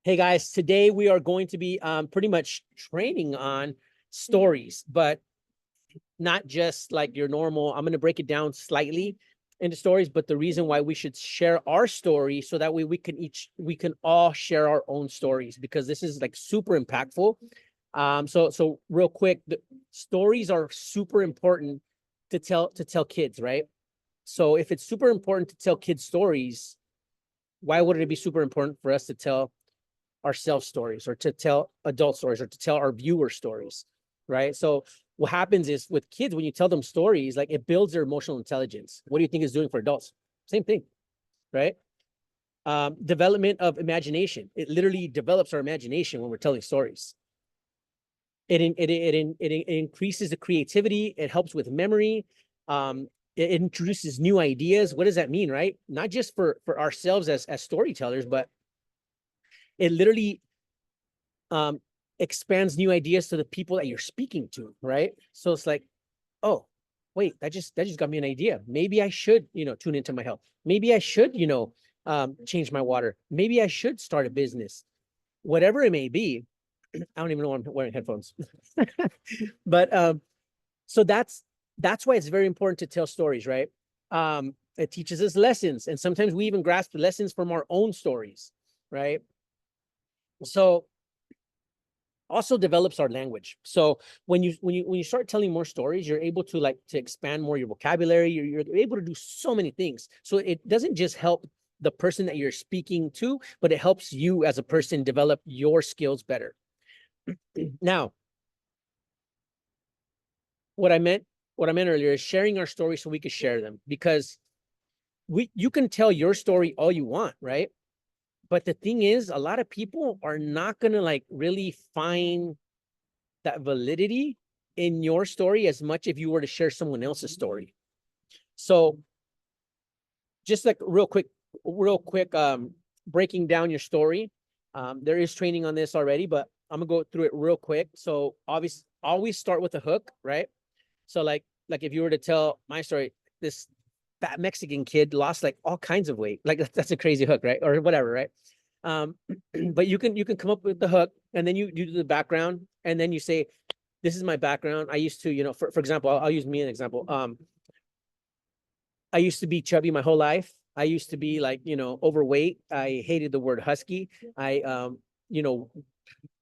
Hey guys, today we are going to be pretty much training on stories, but not just like your normal. I'm going to break it down slightly into stories, but the reason why we should share our story so that way we can all share our own stories, because this is like super impactful. So real quick, the stories are super important to tell kids, right? So if it's super important to tell kids stories, why would it be super important for us to tell ourselves stories, or to tell adult stories, or to tell our viewer stories, right? So what happens is with kids, when you tell them stories, like it builds their emotional intelligence. What do you think it's doing for adults? Same thing, right? Development of imagination. It literally develops our imagination when we're telling stories. It increases the creativity. It helps with memory. It introduces new ideas. What does that mean, right? Not just for ourselves as storytellers, but it literally expands new ideas to the people that you're speaking to, right? So it's like, oh, wait, that just got me an idea. Maybe I should, tune into my health. Maybe I should, change my water. Maybe I should start a business. Whatever it may be. I don't even know why I'm wearing headphones. But so that's why it's very important to tell stories, right? It teaches us lessons, and sometimes we even grasp the lessons from our own stories, right? So also develops our language. So when you start telling more stories, you're able to expand more your vocabulary. You're able to do so many things. So it doesn't just help the person that you're speaking to, but it helps you as a person develop your skills better. Now, what I meant earlier is sharing our stories so we can share them, because you can tell your story all you want, right? But the thing is, a lot of people are not gonna really find that validity in your story as much if you were to share someone else's story. So just like real quick, breaking down your story. There is training on this already, but I'm gonna go through it real quick. So obviously, always start with a hook, right? So like if you were to tell my story, this fat Mexican kid lost like all kinds of weight. Like that's a crazy hook, right? Or whatever, right? But you can come up with the hook, and then you do the background, and then you say, this is my background. I used to, for example, I'll use me an example. I used to be chubby my whole life. I used to be overweight. I hated the word husky. I,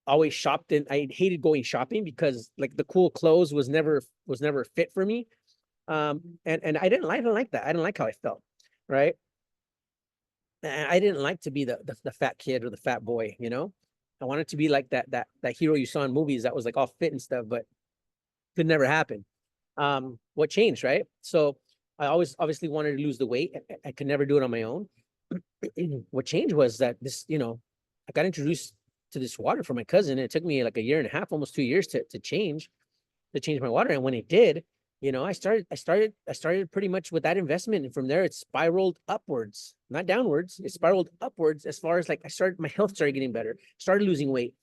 always shopped, and I hated going shopping because like the cool clothes was never fit for me. And I didn't like that. I didn't like how I felt. Right. And I didn't like to be the fat kid or the fat boy, I wanted to be like that hero you saw in movies that was like all fit and stuff, but could never happen. What changed, right? So I always obviously wanted to lose the weight. I could never do it on my own. What changed was that I got introduced to this water from my cousin. It took me like a year and a half, almost 2 years to change my water. And when it did, I started pretty much with that investment. And from there, it spiraled upwards, not downwards. It spiraled upwards as far as my health started getting better, started losing weight.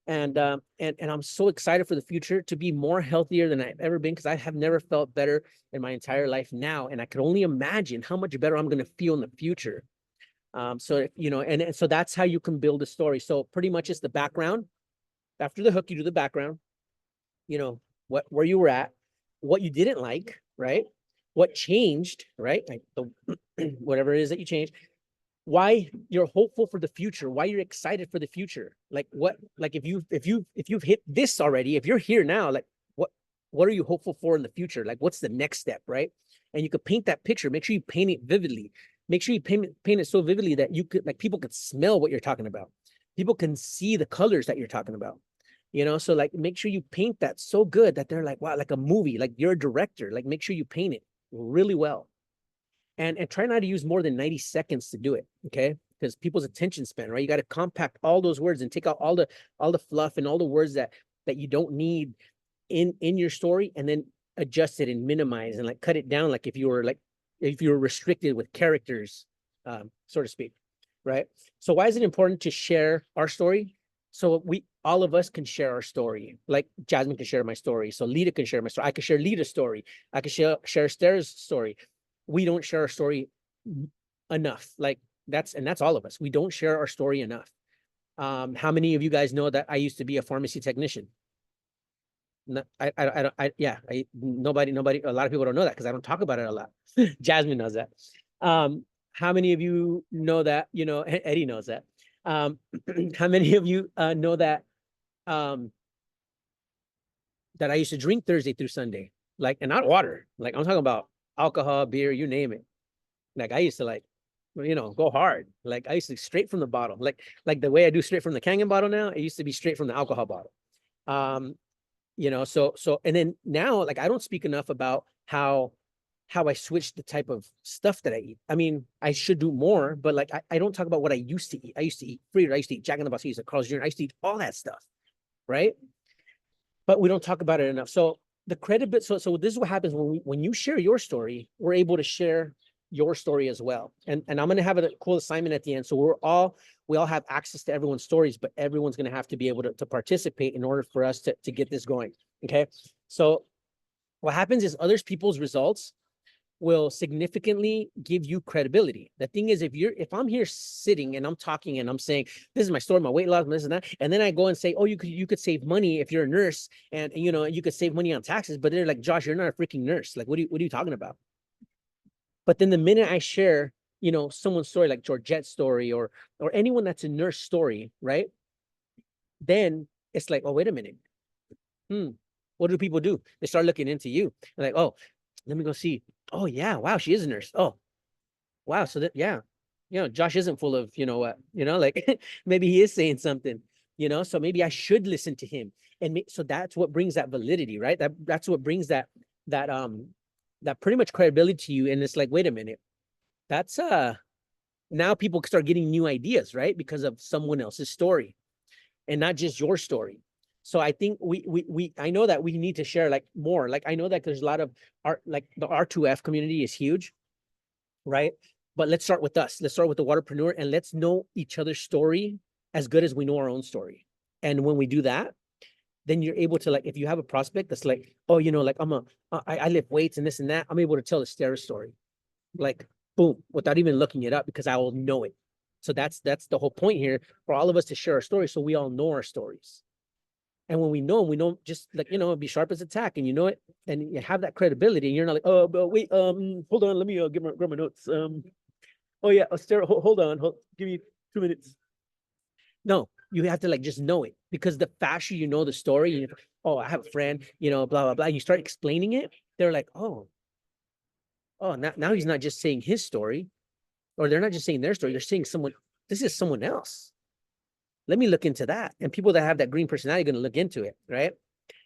And I'm so excited for the future to be more healthier than I've ever been, because I have never felt better in my entire life now. And I could only imagine how much better I'm going to feel in the future. So, and so that's how you can build a story. So pretty much it's the background. After the hook, you do the background, where you were at, what you didn't like, right? What changed, right? Like whatever it is that you changed, why you're hopeful for the future, why you're excited for the future. Like if you've hit this already, if you're here now, like what are you hopeful for in the future? Like what's the next step, right? And you could paint that picture. Make sure you paint it vividly. Make sure you paint it so vividly that you could people could smell what you're talking about. People can see the colors that you're talking about. So make sure you paint that so good that they're like, wow, like a movie, like you're a director. Like make sure you paint it really well. And try not to use more than 90 seconds to do it, okay? Because people's attention span, right? You got to compact all those words and take out all the fluff and all the words that you don't need in your story, and then adjust it and minimize and cut it down, like if you were restricted with characters, so to speak, right? So why is it important to share our story? So all of us can share our story. Like Jasmine can share my story. So Lita can share my story. I can share Lita's story. I can share Esther's story. We don't share our story enough. Like That's all of us. We don't share our story enough. How many of you guys know that I used to be a pharmacy technician? No, nobody, a lot of people don't know that because I don't talk about it a lot. Jasmine knows that. How many of you know that, Eddie knows that. How many of you know that, that I used to drink Thursday through Sunday, like, and not water, like I'm talking about alcohol, beer, you name it. Like I used to go hard. Like I used to straight from the bottle, like the way I do straight from the Kangen bottle now, it used to be straight from the alcohol bottle. So and then now, like I don't speak enough about how I switched the type of stuff that I eat. I mean, I should do more, but like I don't talk about what I used to eat. I used to eat Frito, I used to eat Jack in the Box, I used to Carl's Jr., I used to eat all that stuff, right? But we don't talk about it enough. So the credit, so this is what happens when you share your story, we're able to share your story as well. And I'm going to have a cool assignment at the end. So we all have access to everyone's stories, but everyone's going to have to be able to participate in order for us to get this going. Okay. So what happens is other people's results will significantly give you credibility. The thing is, if I'm here sitting and I'm talking and I'm saying, this is my story, my weight loss, this and that, and then I go and say, oh, you could save money if you're a nurse, and you could save money on taxes, but they're like, Josh, you're not a freaking nurse. Like, what are you talking about? But then the minute I share, someone's story, like Georgette's story or anyone that's a nurse story, right? Then it's like, oh, wait a minute. What do people do? They start looking into you. They're like, oh, let me go see. Oh yeah, wow, she is a nurse. Oh, wow. So that, yeah, Josh isn't full of, like maybe he is saying something, so maybe I should listen to him. And so that's what brings that validity, right? That's what brings that pretty much credibility to you. And it's like, wait a minute, that's now people start getting new ideas, right? Because of someone else's story and not just your story. So I think I know that we need to share like more. Like I know that there's a lot of art, like the R2F community is huge, right? But let's start with us. Let's start with the waterpreneur and let's know each other's story as good as we know our own story. And when we do that, then you're able to, like, if you have a prospect that's like, oh, like I lift weights and this and that, I'm able to tell the Stara story, like boom, without even looking it up because I will know it. So that's the whole point here for all of us to share our stories, so we all know our stories. And when we know just like, be sharp as a tack, and it, and you have that credibility, and you're not like, oh, but wait, hold on, let me grab my notes. Oh yeah, hold on, give me 2 minutes. No, you have to like just know it, because the faster you know the story, oh, I have a friend, blah, blah, blah. And you start explaining it, they're like, oh, now he's not just saying his story, or they're not just saying their story, they're saying this is someone else. Let me look into that. And people that have that green personality are going to look into it, right? And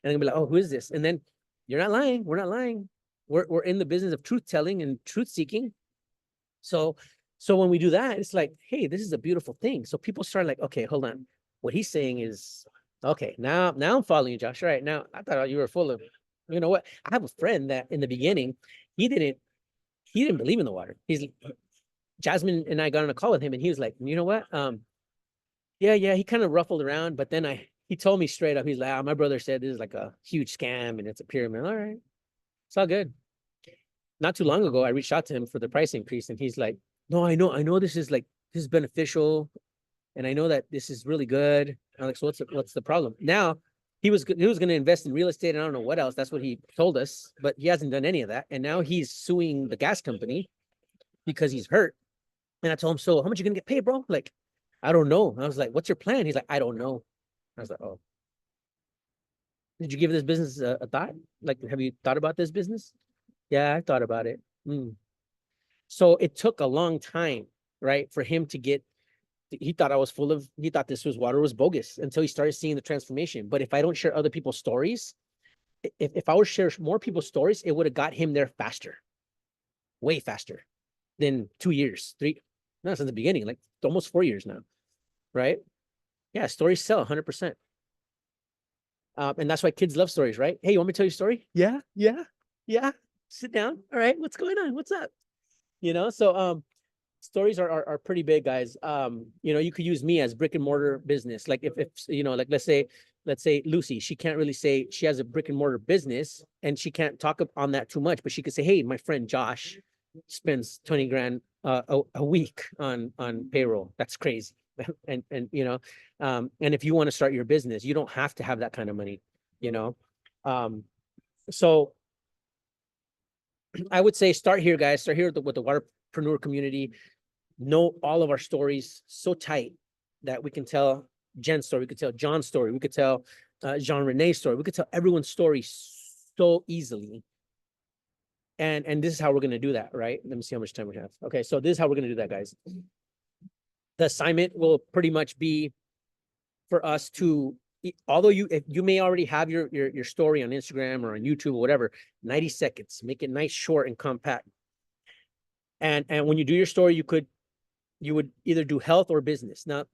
they're going to be like, oh, who is this? And then you're not lying. We're not lying. We're in the business of truth telling and truth seeking. So when we do that, it's like, hey, this is a beautiful thing. So people start like, okay, hold on. What he's saying is, okay, now I'm following you, Josh. All right, now I thought you were full of, you know what? I have a friend that in the beginning, he didn't believe in the water. Jasmine and I got on a call with him, and he was like, you know what? Yeah, he kind of ruffled around, but then he told me straight up, he's like, my brother said this is like a huge scam and it's a pyramid. All right, it's all good. Not too long ago, I reached out to him for the price increase, and he's like, no, I know this is beneficial, and I know that this is really good. I'm like, so what's the problem? Now he was going to invest in real estate, and I don't know what else. That's what he told us, but he hasn't done any of that. And now he's suing the gas company because he's hurt. And I told him, so how much you gonna get paid, bro? Like, I don't know. I was like, what's your plan? He's like, I don't know. I was like, oh. Did you give this business a thought? Like, have you thought about this business? Yeah, I thought about it. So it took a long time, right, for him to get, he thought this water was bogus until he started seeing the transformation. But if I don't share other people's stories, if I would share more people's stories, it would have got him there faster, way faster than 2 years, not since the beginning, like almost 4 years now, right? Yeah, stories sell 100%. And that's why kids love stories, right? Hey, you want me to tell you a story? Yeah. Sit down. All right, what's going on? What's up? So stories are pretty big, guys. You could use me as brick and mortar business. Like if like let's say Lucy, she can't really say she has a brick and mortar business and she can't talk on that too much, but she could say, hey, my friend Josh, spends 20 grand a week on payroll. That's crazy. And you know, and if you want to start your business, you don't have to have that kind of money, you know. So I would say start here, guys. Start here with the waterpreneur community. Know all of our stories so tight that we can tell Jen's story, we could tell John's story, we could tell Jean Rene's story, we could tell everyone's story so easily. And this is how we're going to do that, right? Let me see how much time we have. Okay, so this is how we're going to do that, guys. The assignment will pretty much be for us to, although you may already have your story on Instagram or on YouTube or whatever, 90 seconds, make it nice, short, and compact. And when you do your story, you would either do health or business. Now,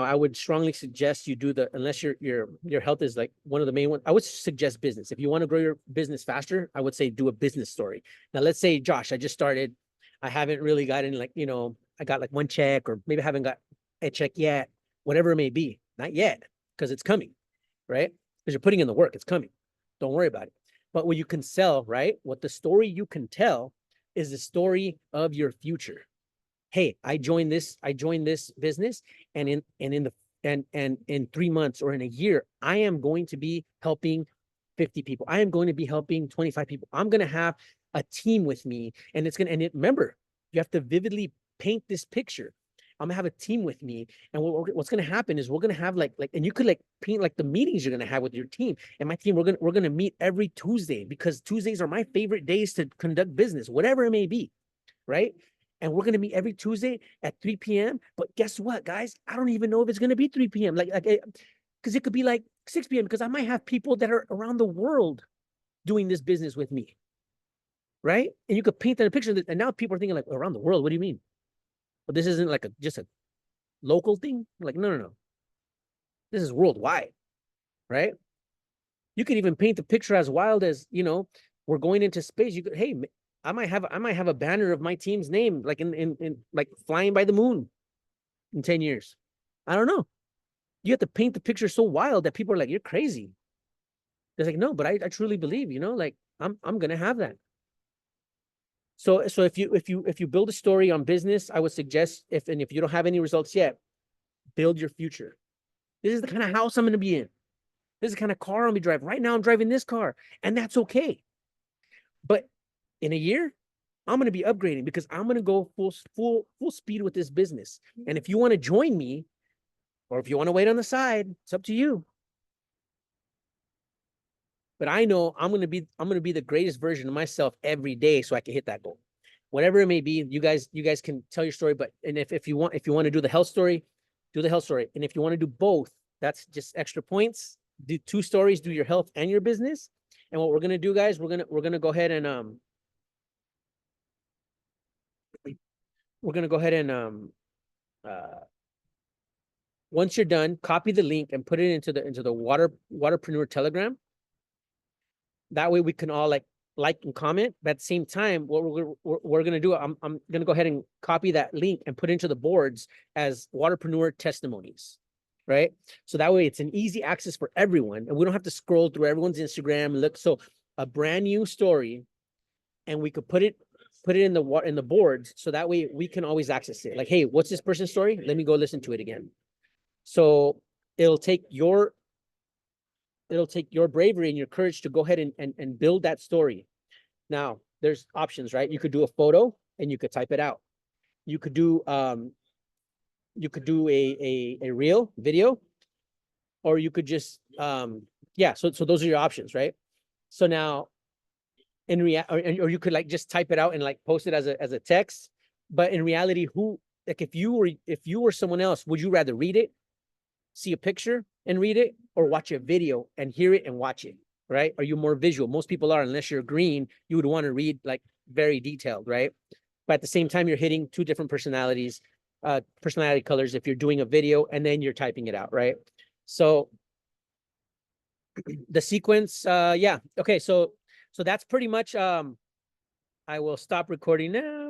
I would strongly suggest you do unless your health is like one of the main ones. I would suggest business. If you want to grow your business faster, I would say do a business story. Now, let's say, Josh, I just started. I haven't really gotten like, you know, I got like one check, or maybe I haven't got a check yet, whatever it may be. Not yet, because it's coming, right? Because you're putting in the work, it's coming. Don't worry about it. But what you can sell, right? What the story you can tell is the story of your future. Hey, I joined this business, and in 3 months or in a year, I am going to be helping 50 people. I am going to be helping 25 people. I'm going to have a team with me, and remember, you have to vividly paint this picture. I'm gonna have a team with me, and what's gonna happen is we're gonna have like, and you could like paint like the meetings you're gonna have with your team. And my team, we're gonna meet every Tuesday, because Tuesdays are my favorite days to conduct business, whatever it may be, right? And we're going to meet every Tuesday at 3 p.m. But guess what, guys? I don't even know if it's going to be 3 p.m. Because it could be like 6 p.m. because I might have people that are around the world doing this business with me, right? And you could paint that picture. And now people are thinking like, around the world, what do you mean? But this isn't like just a local thing. Like, no. This is worldwide, right? You could even paint the picture as wild as, you know, we're going into space. You could, hey, I might have a banner of my team's name, like in like flying by the moon in 10 years. I don't know. You have to paint the picture so wild that people are like, you're crazy. It's like, no, but I truly believe, you know, like I'm gonna have that. So if you build a story on business, I would suggest, if you don't have any results yet, build your future. This is the kind of house I'm gonna be in. This is the kind of car I'm gonna be driving. Right now I'm driving this car, and that's okay. But in a year, I'm going to be upgrading, because I'm going to go full speed with this business. And if you want to join me, or if you want to wait on the side, it's up to you. But I know I'm going to be the greatest version of myself every day, so I can hit that goal. Whatever it may be, you guys can tell your story. But if you want to do the health story, do the health story. And if you want to do both, that's just extra points. Do 2 stories, do your health and your business. And what we're going to do, guys, we're going to go ahead and once you're done, copy the link and put it into the Waterpreneur Telegram. That way we can all like and comment. But at the same time, what we're gonna do, I'm gonna go ahead and copy that link and put it into the boards as Waterpreneur testimonies, right? So that way it's an easy access for everyone, and we don't have to scroll through everyone's Instagram and look. So a brand new story, and we could put it in the boards, so that way we can always access it. Like, hey, what's this person's story? Let me go listen to it again. So it'll take your bravery and your courage to go ahead and build that story. Now, there's options, right? You could do a photo and you could type it out. You could do a reel video, or you could just yeah. So those are your options, right? So now, or you could like just type it out and like post it as a text. But in reality, like if you were someone else, would you rather read it, see a picture and read it, or watch a video and hear it and watch it, right? Are you more visual? Most people are. Unless you're green, you would want to read like very detailed, right? But at the same time, you're hitting 2 different personality colors if you're doing a video and then you're typing it out, right? So the sequence, yeah. Okay, so that's pretty much, I will stop recording now.